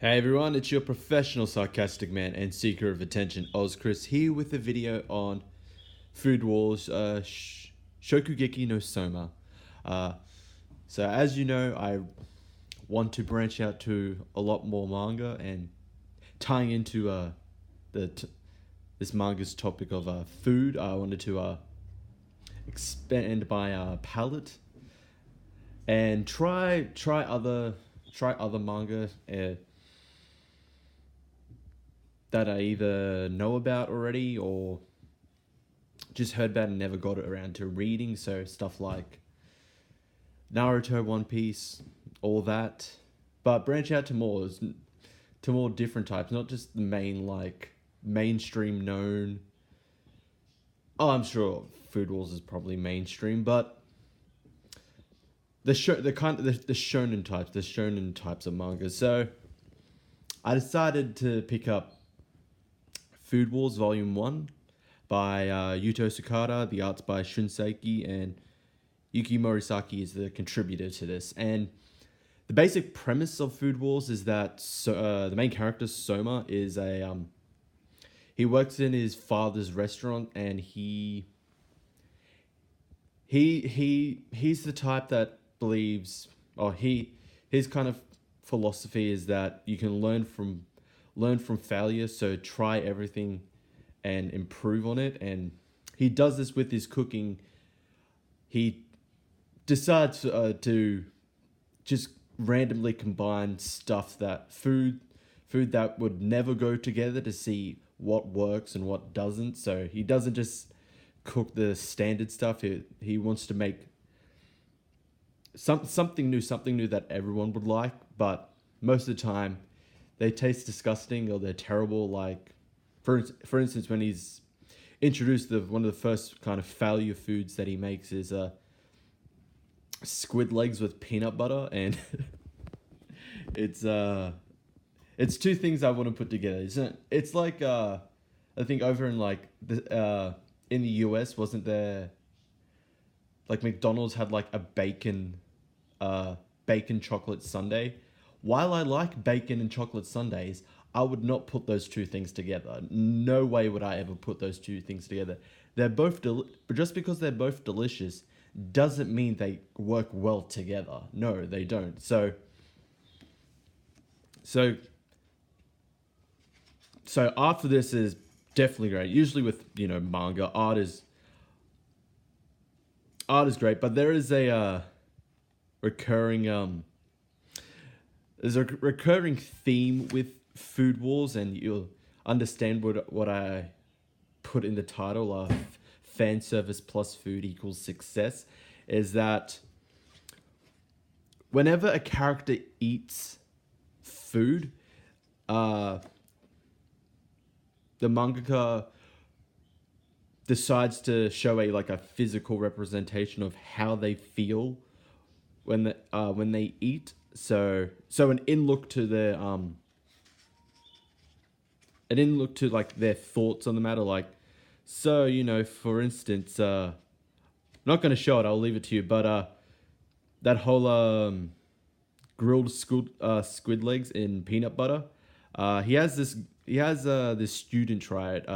Hey everyone, it's your professional sarcastic man and seeker of attention, Chris, here with a video on Food Wars Shokugeki no Soma. Uh, so as you know, I want to branch out to a lot more manga and tying into this manga's topic of food. I wanted to expand my palate and try other manga. That I either know about already or just heard about and never got around to reading. So stuff like Naruto, One Piece, all that. But branch out to more different types, not just the main mainstream known. Oh, I'm sure Food Wars is probably mainstream, but the shonen types of manga. So I decided to pick up Food Wars Volume 1 by Yuto Sakata, the art's by Shunseki, and Yuki Morisaki is the contributor to this. And the basic premise of Food Wars is that the main character, Soma, is he works in his father's restaurant, and he's the type that believes, his kind of philosophy is that you can learn from failure, so try everything and improve on it. And he does this with his cooking. He decides to just randomly combine food that would never go together to see what works and what doesn't. So he doesn't just cook the standard stuff. He wants to make something new that everyone would like, but most of the time they taste disgusting or they're terrible. Like, for instance, when he's introduced, one of the first kind of failure foods that he makes is squid legs with peanut butter, and it's two things I want to put together. It's like I think over in in the US, wasn't there, like, McDonald's had like a bacon chocolate sundae. While I like bacon and chocolate sundaes, I would not put those two things together. No way would I ever put those two things together. They're both but just because they're both delicious doesn't mean they work well together. No, they don't. So art for this is definitely great. Usually with, manga, art is great, but there is a recurring there's a recurring theme with Food Wars, and you'll understand what I put in the title of fan service plus food equals success, is that whenever a character eats food, the mangaka decides to show a physical representation of how they feel when they eat. So an in look to their their thoughts on the matter. Like, so for instance, I'm not going to show it. I'll leave it to you. But that whole grilled squid legs in peanut butter. He has this student try it.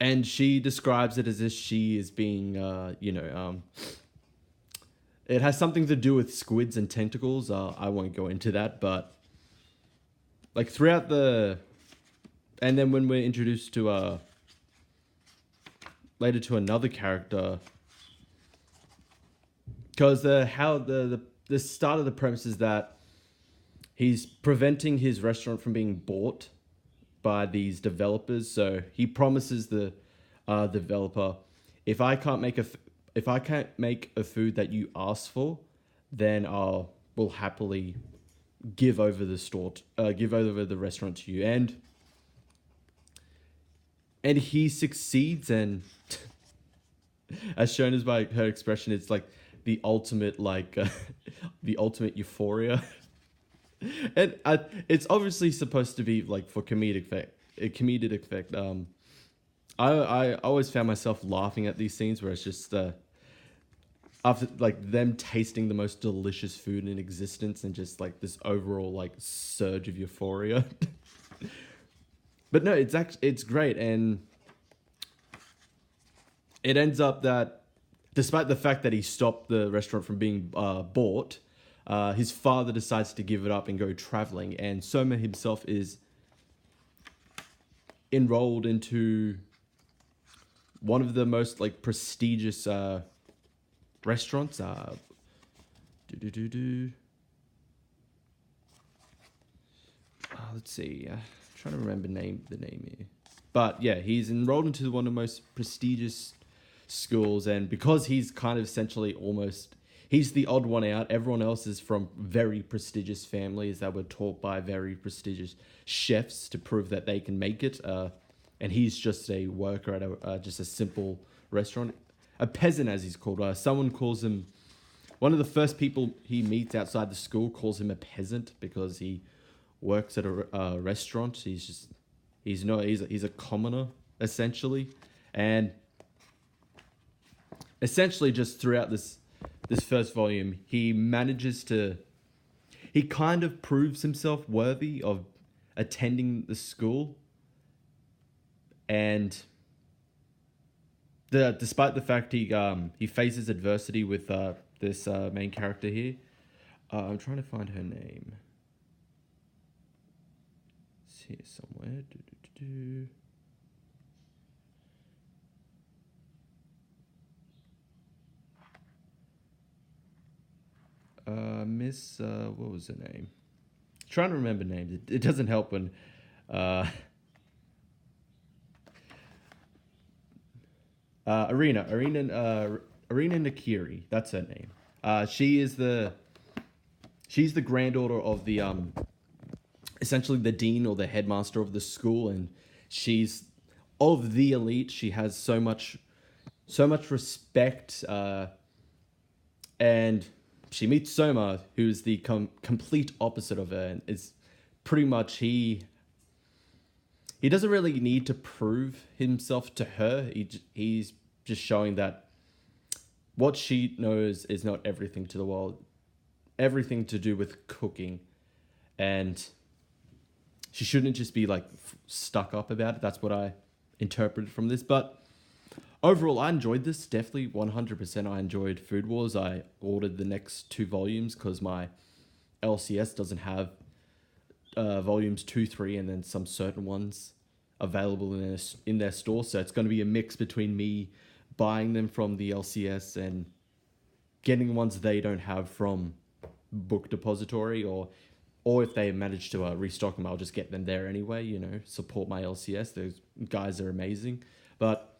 And she describes it as if she is being it has something to do with squids and tentacles. I won't go into that, but like throughout and then when we're introduced to later to another character, because the start of the premise is that he's preventing his restaurant from being bought by these developers. So he promises the developer, if I can't make a food that you ask for, then we'll happily give over the restaurant to you. And he succeeds, and as shown as by her expression, it's like the ultimate the ultimate euphoria. And it's obviously supposed to be like for comedic effect. I always found myself laughing at these scenes where it's just after like them tasting the most delicious food in existence and just like this overall like surge of euphoria. But no, it's great, and it ends up that despite the fact that he stopped the restaurant from being bought, his father decides to give it up and go traveling, and Soma himself is enrolled into one of the most like prestigious restaurants. Let's see. Trying to remember the name here, but yeah, he's enrolled into one of the most prestigious schools, and because he's kind of essentially almost he's the odd one out. Everyone else is from very prestigious families that were taught by very prestigious chefs to prove that they can make it. And he's just a worker at just a simple restaurant, a peasant as he's called. Someone calls him, one of the first people he meets outside the school calls him a peasant because he works at a restaurant. He's a commoner essentially, and essentially just throughout this first volume, he kind of proves himself worthy of attending the school. And despite the fact he faces adversity with this main character here, I'm trying to find her name. It's here somewhere. Miss what was her name? Trying to remember names. It doesn't help when Arena Nakiri, that's her name. She's the granddaughter of the essentially the dean or the headmaster of the school, and she's of the elite. She has so much respect, and she meets Soma, who's the complete opposite of her, and it's pretty much he doesn't really need to prove himself to her. He's just showing that what she knows is not everything to the world, everything to do with cooking, and she shouldn't just be like stuck up about it. That's what I interpreted from this. But overall, I enjoyed this. Definitely 100% I enjoyed Food Wars. I ordered the next 2 volumes because my LCS doesn't have volumes 2, 3, and then some certain ones available in their store. So it's going to be a mix between me buying them from the LCS and getting ones they don't have from Book Depository, or if they manage to restock them, I'll just get them there anyway. You know, support my LCS. Those guys are amazing. But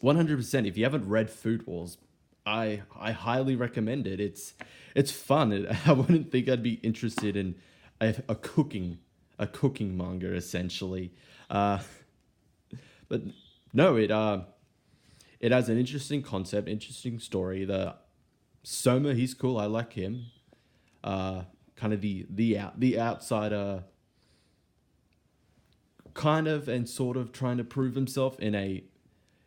100%, if you haven't read Food Wars, I highly recommend it. It's fun. I wouldn't think I'd be interested in a cooking manga essentially, but no, it has an interesting concept, interesting story. The Soma, he's cool. I like him. Kind of the outsider, kind of and sort of trying to prove himself in a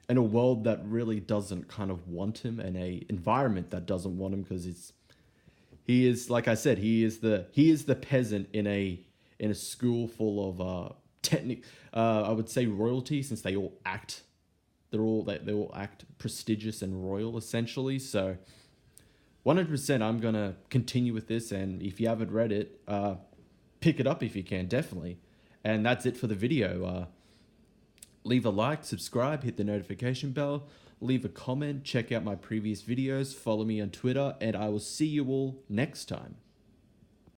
world that really doesn't kind of want him, and a environment that doesn't want him, because he is, like I said, he is the peasant in a school full of I would say royalty, since they all act prestigious and royal essentially. So 100% I'm gonna continue with this, and if you haven't read it, pick it up if you can, definitely. And that's it for the video. Leave a like, subscribe, hit the notification bell, leave a comment, check out my previous videos, follow me on Twitter, and I will see you all next time.